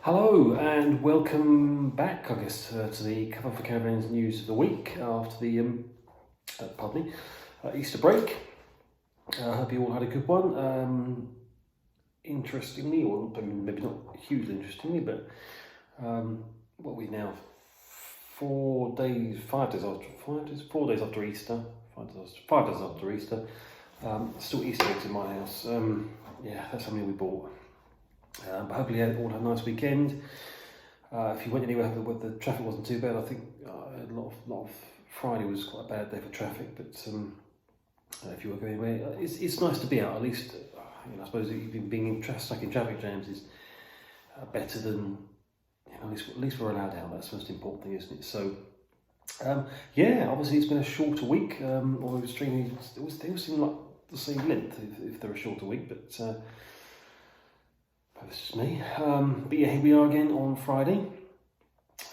Hello and welcome back, I guess, to the cover for Caravan's news of the week after the Easter break. I hope you all had a good one. Interestingly, or maybe not hugely interestingly, but what are we now? 4 days after Easter. 5 days after Easter. Still Easter eggs in my house. Yeah, that's something we bought. But hopefully you all had a nice weekend. If you went anywhere where the traffic wasn't too bad, I think a lot of Friday was quite a bad day for traffic. But if you were going anywhere, it's nice to be out. At least, I suppose being stuck in traffic jams is better than, at least we're allowed out. That's the most important thing, isn't it? So yeah, obviously it's been a shorter week. Although they all seem like the same length if they're a shorter week, but. That's just me. But yeah, here we are again on Friday.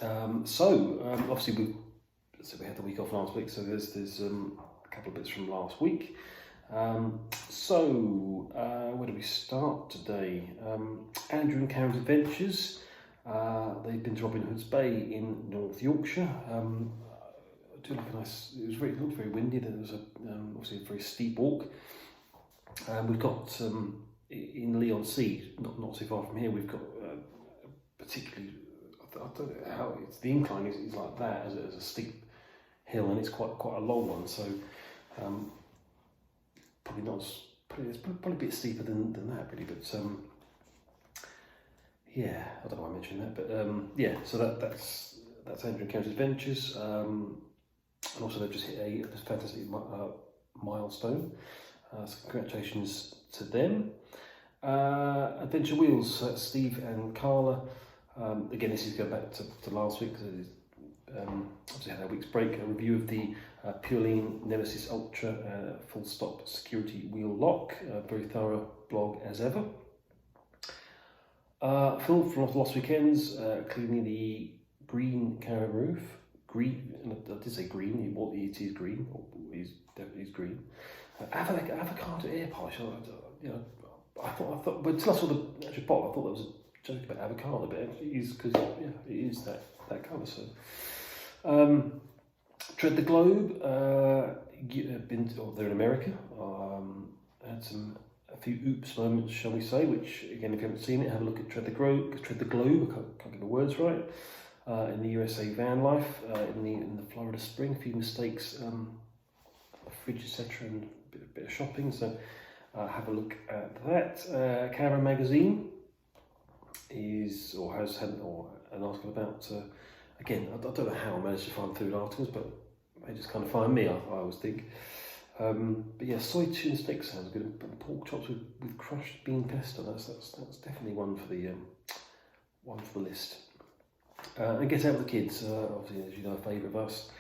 Obviously we had the week off last week, so there's a couple of bits from last week. Where do we start today? Andrew and Karen's Adventures. They've been to Robin Hood's Bay in North Yorkshire. It looked very windy. There was obviously a very steep walk. We've got in Leon Sea, not too far from here, we've got particularly, I don't know how the incline is like that as a steep hill, and it's quite a long one. So it's probably a bit steeper than that really. But yeah, I don't know why I mentioned that, but yeah. So that's Andrew and Karen's Adventures, and also they've just hit a fantastic milestone. So congratulations to them. Adventure Wheels, Steve and Carla. Again, this is going back to last week because obviously had a week's break. A review of the Pureline Nemesis Ultra full stop security wheel lock. Very thorough blog as ever. Phil from last weekend's cleaning the green Caravan roof. Green, and I did say green. It is green. It definitely is green. Avocado air polish. I thought, but until I saw the actual bottle, I thought that was a joke about avocado, but it is because it is that colour. So, Tread the Globe. They're in America. Had a few oops moments, shall we say? Which again, if you haven't seen it, have a look at Tread the Globe. I can't get the words right. In the USA van life, in the Florida spring, a few mistakes, the fridge, etc., and a bit of shopping. So. Have a look at that. Caravan magazine has had an article about. Again, I don't know how I managed to find food articles, but they just kind of find me. I always think. But yeah, soy tuna steak sounds good. And pork chops with crushed bean pesto. That's definitely one for the list. And Get Out with the Kids. Obviously, as you know, a favourite of us.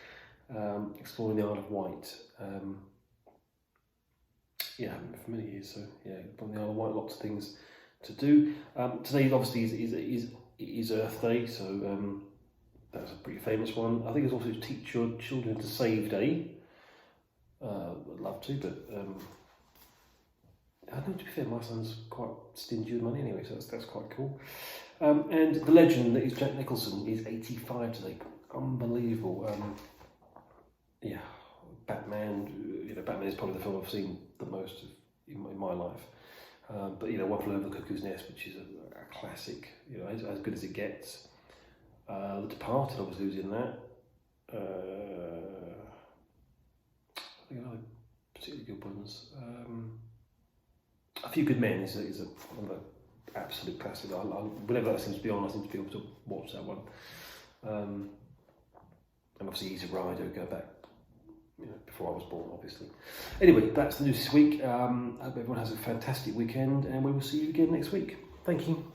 Exploring the Isle of Wight. Yeah, I haven't been for many years, so yeah, on the Isle of Wight, lots of things to do. Today obviously is Earth Day, so that's a pretty famous one. I think it's also Teach Your Children to Save Day. I'd love to, but I know, to be fair, my son's quite stingy with money anyway, so that's quite cool. And the legend that is Jack Nicholson is 85 today. Unbelievable. Yeah. Batman is probably the film I've seen the most in my life. But One Flew Over the Cuckoo's Nest, which is a classic, as good as it gets. The Departed, obviously, was in that. I think another particularly good ones. A Few Good Men is one of the absolute classics. Whenever that seems to be on, I seem to be able to watch that one. And obviously, Easy Rider, go back. Before I was born, obviously. Anyway, that's the news this week. I hope everyone has a fantastic weekend, and we will see you again next week. Thank you.